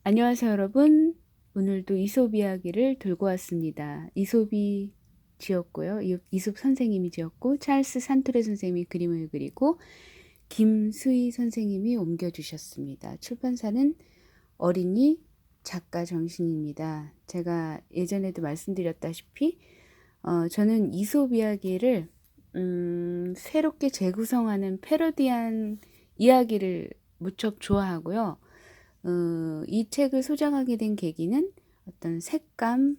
안녕하세요, 여러분. 오늘도 이솝 이야기를 들고 왔습니다. 이솝이 지었고요. 이솝 선생님이 지었고, 찰스 산토레 선생님이 그림을 그리고, 김수희 선생님이 옮겨주셨습니다. 출판사는 어린이 작가 정신입니다. 제가 예전에도 말씀드렸다시피, 저는 이솝 이야기를 새롭게 재구성하는 패러디한 이야기를 무척 좋아하고요. 이 책을 소장하게 된 계기는 어떤 색감,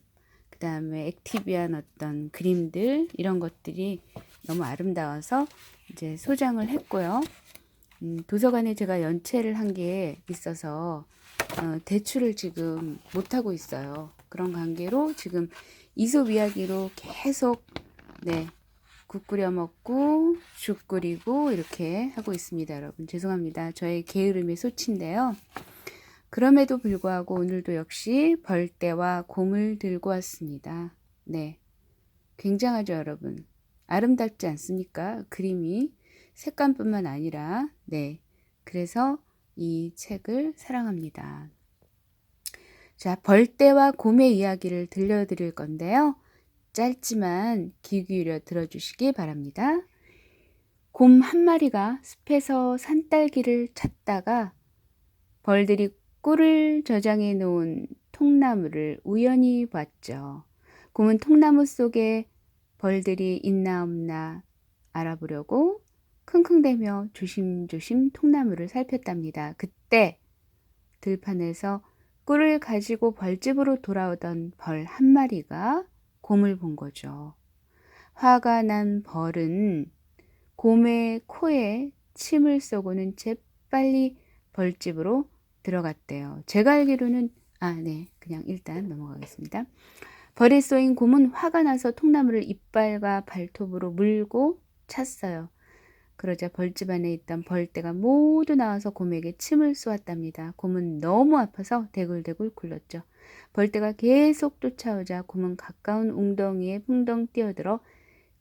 그 다음에 액티비한 어떤 그림들, 이런 것들이 너무 아름다워서 이제 소장을 했고요. 도서관에 제가 연체를 한 게 있어서 대출을 지금 못하고 있어요. 그런 관계로 지금 이솝 이야기로 계속 국 끓여 먹고 죽 끓이고 이렇게 하고 있습니다. 여러분 죄송합니다. 저의 게으름의 소치인데요. 그럼에도 불구하고 오늘도 역시 벌떼와 곰을 들고 왔습니다. 네, 굉장하죠, 여러분. 아름답지 않습니까? 그림이 색감뿐만 아니라, 네, 그래서 이 책을 사랑합니다. 자, 벌떼와 곰의 이야기를 들려드릴 건데요. 짧지만 귀 기울여 들어주시기 바랍니다. 곰 한 마리가 숲에서 산딸기를 찾다가 벌들이 꿀을 저장해 놓은 통나무를 우연히 봤죠. 곰은 통나무 속에 벌들이 있나 없나 알아보려고 킁킁대며 조심조심 통나무를 살폈답니다. 그때 들판에서 꿀을 가지고 벌집으로 돌아오던 벌 한 마리가 곰을 본 거죠. 화가 난 벌은 곰의 코에 침을 쏘고는 재빨리 벌집으로 들어갔대요. 제가 알기로는 네, 그냥 일단 넘어가겠습니다. 벌에 쏘인 곰은 화가 나서 통나무를 이빨과 발톱으로 물고 찼어요. 그러자 벌집 안에 있던 벌떼가 모두 나와서 곰에게 침을 쏘았답니다. 곰은 너무 아파서 대굴대굴 굴렀죠. 벌떼가 계속 쫓아오자 곰은 가까운 웅덩이에 풍덩 뛰어들어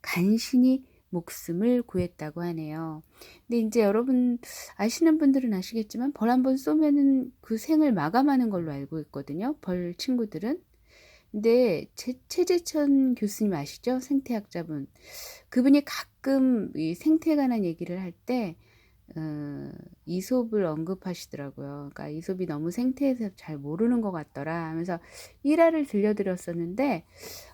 간신히 목숨을 구했다고 하네요. 근데 이제 여러분 아시는 분들은 아시겠지만 벌 한 번 쏘면은 그 생을 마감하는 걸로 알고 있거든요. 벌 친구들은. 근데 최재천 교수님 아시죠? 생태학자분. 그분이 가끔 이 생태에 관한 얘기를 할 때 이솝을 언급하시더라고요. 그러니까 이솝이 너무 생태에 대해서 잘 모르는 것 같더라 하면서 일화를 들려드렸었는데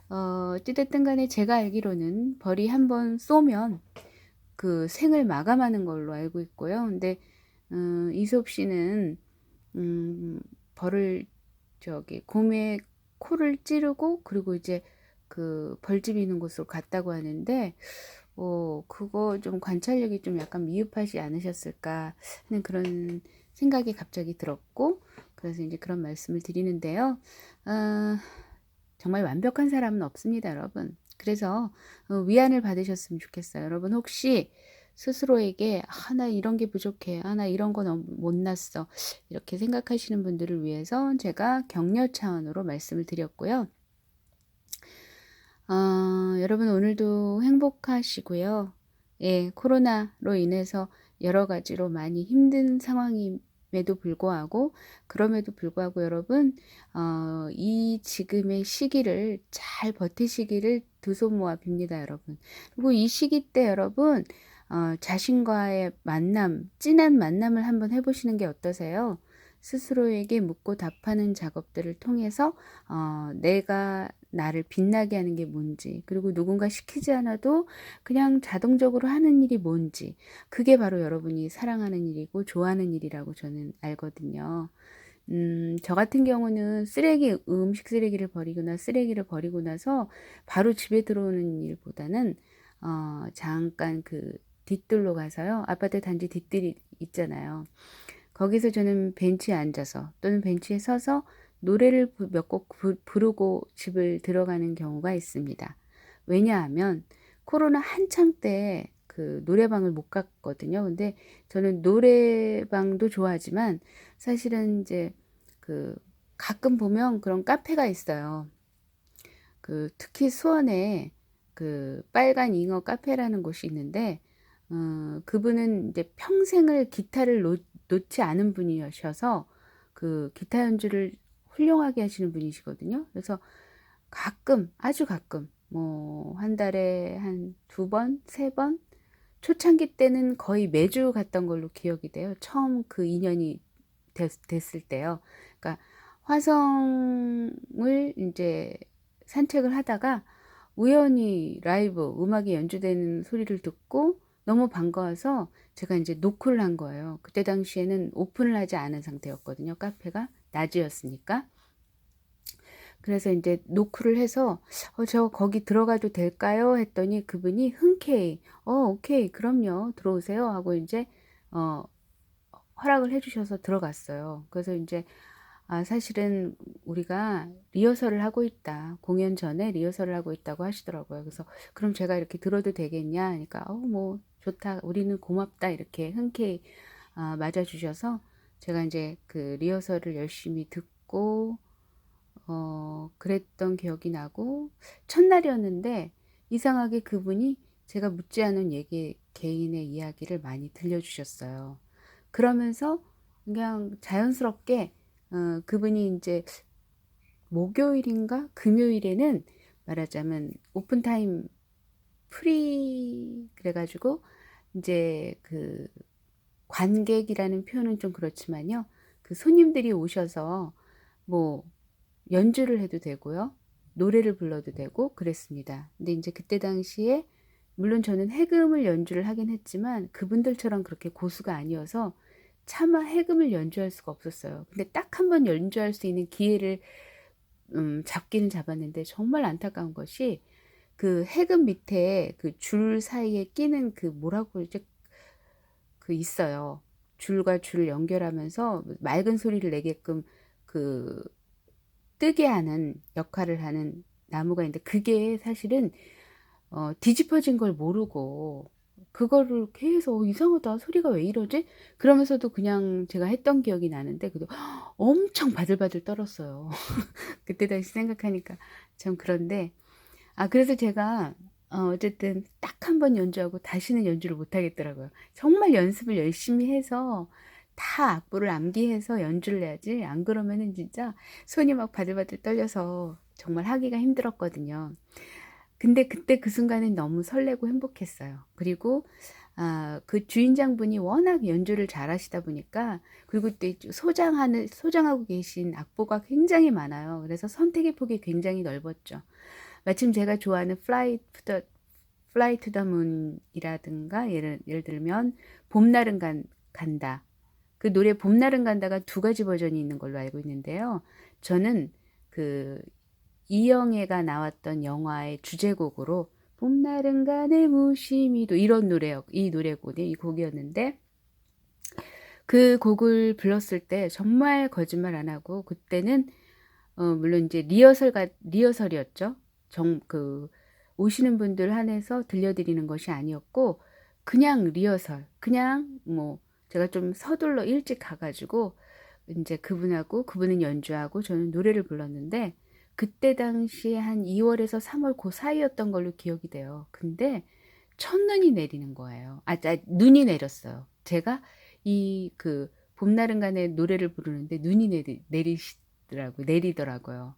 어찌됐든 간에 제가 알기로는 벌이 한번 쏘면 그 생을 마감하는 걸로 알고 있고요. 근데 이솝 씨는 벌을 곰의 코를 찌르고 그리고 이제 그 벌집이 있는 곳으로 갔다고 하는데 그거 좀 관찰력이 좀 약간 미흡하지 않으셨을까 하는 그런 생각이 갑자기 들었고 그래서 이제 그런 말씀을 드리는데요. 정말 완벽한 사람은 없습니다, 여러분. 그래서 위안을 받으셨으면 좋겠어요. 여러분 혹시 스스로에게 나 이런 게 부족해. 나 이런 거 너무 못났어. 이렇게 생각하시는 분들을 위해서 제가 격려 차원으로 말씀을 드렸고요. 여러분 오늘도 행복하시고요. 예, 코로나로 인해서 여러 가지로 많이 힘든 상황임에도 불구하고 그럼에도 불구하고 여러분 이 지금의 시기를 잘 버티시기를 두 손 모아 빕니다, 여러분. 그리고 이 시기 때 여러분 자신과의 만남, 진한 만남을 한번 해보시는 게 어떠세요? 스스로에게 묻고 답하는 작업들을 통해서 내가 나를 빛나게 하는 게 뭔지, 그리고 누군가 시키지 않아도 그냥 자동적으로 하는 일이 뭔지, 그게 바로 여러분이 사랑하는 일이고 좋아하는 일이라고 저는 알거든요. 저 같은 경우는 음식 쓰레기를 버리거나 쓰레기를 버리고 나서 바로 집에 들어오는 일보다는 잠깐 그 뒷뜰로 가서요. 아파트 단지 뒷뜰이 있잖아요. 거기서 저는 벤치에 앉아서 또는 벤치에 서서 노래를 몇 곡 부르고 집을 들어가는 경우가 있습니다. 왜냐하면 코로나 한창 때 그 노래방을 못 갔거든요. 근데 저는 노래방도 좋아하지만 사실은 이제 그 가끔 보면 그런 카페가 있어요. 그 특히 수원에 그 빨간 잉어 카페라는 곳이 있는데 그분은 이제 평생을 기타를 놓지 않은 분이셔서 그 기타 연주를 훌륭하게 하시는 분이시거든요. 그래서 가끔, 아주 가끔, 뭐, 한 달에 한 2번, 3번, 초창기 때는 거의 매주 갔던 걸로 기억이 돼요. 처음 그 인연이 됐을 때요. 그러니까 화성을 이제 산책을 하다가 우연히 라이브 음악이 연주되는 소리를 듣고 너무 반가워서 제가 이제 노크를 한 거예요. 그때 당시에는 오픈을 하지 않은 상태였거든요. 카페가 낮이었으니까. 그래서 이제 노크를 해서 저 거기 들어가도 될까요? 했더니 그분이 흔쾌히 오케이 그럼요 들어오세요 하고 이제 어, 허락을 해주셔서 들어갔어요. 그래서 이제 사실은 우리가 리허설을 하고 있다. 공연 전에 리허설을 하고 있다고 하시더라고요. 그래서 그럼 제가 이렇게 들어도 되겠냐? 하니까 뭐 좋다. 우리는 고맙다. 이렇게 흔쾌히 맞아주셔서 제가 이제 그 리허설을 열심히 듣고 그랬던 기억이 나고 첫날이었는데 이상하게 그분이 제가 묻지 않은 개인의 이야기를 많이 들려주셨어요. 그러면서 그냥 자연스럽게 그분이 이제 목요일인가 금요일에는 말하자면 오픈타임 프리 그래가지고 이제 그 관객이라는 표현은 좀 그렇지만요. 그 손님들이 오셔서 뭐 연주를 해도 되고요. 노래를 불러도 되고 그랬습니다. 근데 이제 그때 당시에 물론 저는 해금을 연주를 하긴 했지만 그분들처럼 그렇게 고수가 아니어서 차마 해금을 연주할 수가 없었어요. 근데 딱 한 번 연주할 수 있는 기회를 잡기는 잡았는데 정말 안타까운 것이 그 해금 밑에 그 줄 사이에 끼는 그 뭐라고 이제 그 있어요. 줄과 줄을 연결하면서 맑은 소리를 내게끔 그 뜨게 하는 역할을 하는 나무가 있는데 그게 사실은 뒤집어진 걸 모르고 그거를 계속 이상하다 소리가 왜 이러지? 그러면서도 그냥 제가 했던 기억이 나는데 그도 엄청 바들바들 떨었어요. 그때 다시 생각하니까 참 그런데 그래서 제가 어쨌든 딱 한 번 연주하고 다시는 연주를 못 하겠더라고요. 정말 연습을 열심히 해서 다 악보를 암기해서 연주를 해야지 안 그러면은 진짜 손이 막 바들바들 떨려서 정말 하기가 힘들었거든요. 근데 그때 그 순간은 너무 설레고 행복했어요. 그리고 그 주인장분이 워낙 연주를 잘하시다 보니까 그리고 또 소장하고 계신 악보가 굉장히 많아요. 그래서 선택의 폭이 굉장히 넓었죠. 마침 제가 좋아하는 Fly to the Moon이라든가 예를 들면 봄날은 간다. 그 노래 봄날은 간다가 2가지 버전이 있는 걸로 알고 있는데요. 저는 그 이영애가 나왔던 영화의 주제곡으로 봄날은 가네 무심히도 이런 노래요. 이 곡이었는데 그 곡을 불렀을 때 정말 거짓말 안 하고 그때는 물론 이제 리허설이었죠. 오시는 분들 한해서 들려드리는 것이 아니었고 그냥 리허설 그냥 뭐 제가 좀 서둘러 일찍 가가지고 이제 그분은 연주하고 저는 노래를 불렀는데 그때 당시에 한 2월에서 3월 그 사이였던 걸로 기억이 돼요. 근데 첫눈이 내리는 거예요. 눈이 내렸어요. 제가 이 그 봄날은 간에 노래를 부르는데 눈이 내리더라고요.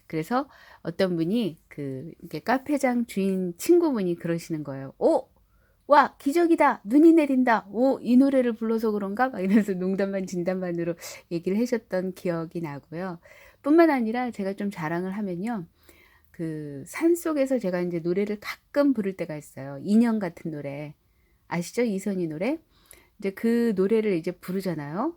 그래서 어떤 분이 이렇게 카페장 주인 친구분이 그러시는 거예요. 와, 기적이다. 눈이 내린다. 이 노래를 불러서 그런가? 막 이러면서 농담반 진담반으로 얘기를 하셨던 기억이 나고요. 뿐만 아니라 제가 좀 자랑을 하면요. 그 산속에서 제가 이제 노래를 가끔 부를 때가 있어요. 인형 같은 노래. 아시죠? 이선희 노래? 이제 그 노래를 이제 부르잖아요.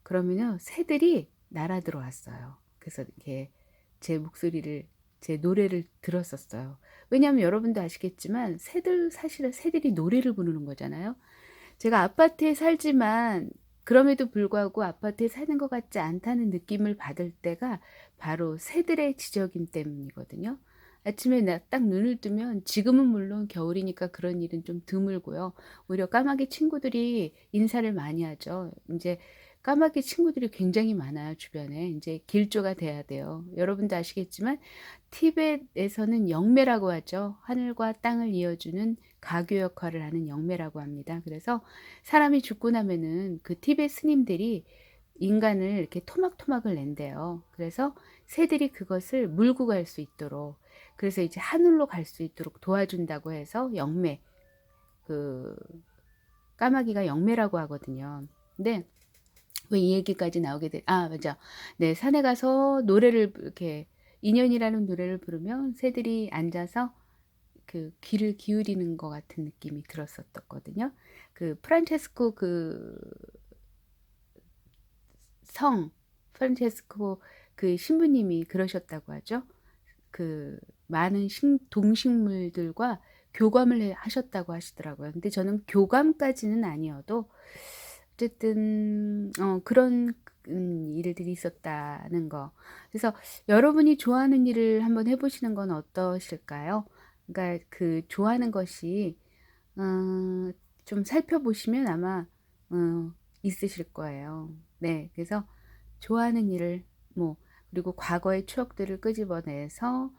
그러면요. 새들이 날아 들어왔어요. 그래서 이렇게 제 노래를 들었었어요. 왜냐하면 여러분도 아시겠지만 사실은 새들이 노래를 부르는 거잖아요. 제가 아파트에 살지만 그럼에도 불구하고 아파트에 사는 것 같지 않다는 느낌을 받을 때가 바로 새들의 지저귐 때문이거든요. 아침에 딱 눈을 뜨면 지금은 물론 겨울이니까 그런 일은 좀 드물고요. 오히려 까마귀 친구들이 인사를 많이 하죠. 이제 까마귀 친구들이 굉장히 많아요, 주변에. 이제 길조가 돼야 돼요. 여러분도 아시겠지만 티벳에서는 영매라고 하죠. 하늘과 땅을 이어주는 가교 역할을 하는 영매라고 합니다. 그래서 사람이 죽고 나면은 그 티벳 스님들이 인간을 이렇게 토막토막을 낸대요. 그래서 새들이 그것을 물고 갈 수 있도록, 그래서 이제 하늘로 갈 수 있도록 도와준다고 해서 영매, 그 까마귀가 영매라고 하거든요. 근데 왜 이 얘기까지 나오게 맞아. 네, 산에 가서 노래를 이렇게 인연이라는 노래를 부르면 새들이 앉아서 그 귀를 기울이는 것 같은 느낌이 들었었거든요. 그 프란체스코 그 성, 프란체스코 그 신부님이 그러셨다고 하죠. 그 많은 동식물들과 교감을 하셨다고 하시더라고요. 근데 저는 교감까지는 아니어도 어쨌든 그런 일들이 있었다는 거. 그래서 여러분이 좋아하는 일을 한번 해보시는 건 어떠실까요? 그러니까 그 좋아하는 것이 좀 살펴보시면 아마 있으실 거예요. 네, 그래서 좋아하는 일을 뭐 그리고 과거의 추억들을 끄집어내서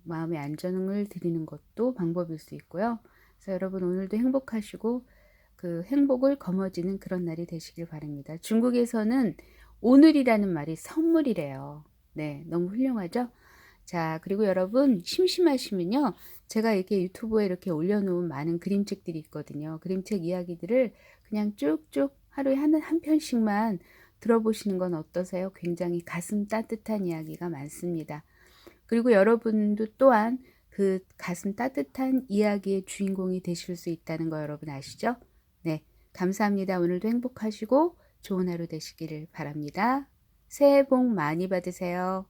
마음의 안정을 드리는 것도 방법일 수 있고요. 그래서 여러분 오늘도 행복하시고 그 행복을 거머쥐는 그런 날이 되시길 바랍니다. 중국에서는 오늘이라는 말이 선물이래요. 네, 너무 훌륭하죠? 자, 그리고 여러분 심심하시면요. 제가 이렇게 유튜브에 이렇게 올려놓은 많은 그림책들이 있거든요. 그림책 이야기들을 그냥 쭉쭉 하루에 한 편씩만 들어보시는 건 어떠세요? 굉장히 가슴 따뜻한 이야기가 많습니다. 그리고 여러분도 또한 그 가슴 따뜻한 이야기의 주인공이 되실 수 있다는 거 여러분 아시죠? 네, 감사합니다. 오늘도 행복하시고 좋은 하루 되시기를 바랍니다. 새해 복 많이 받으세요.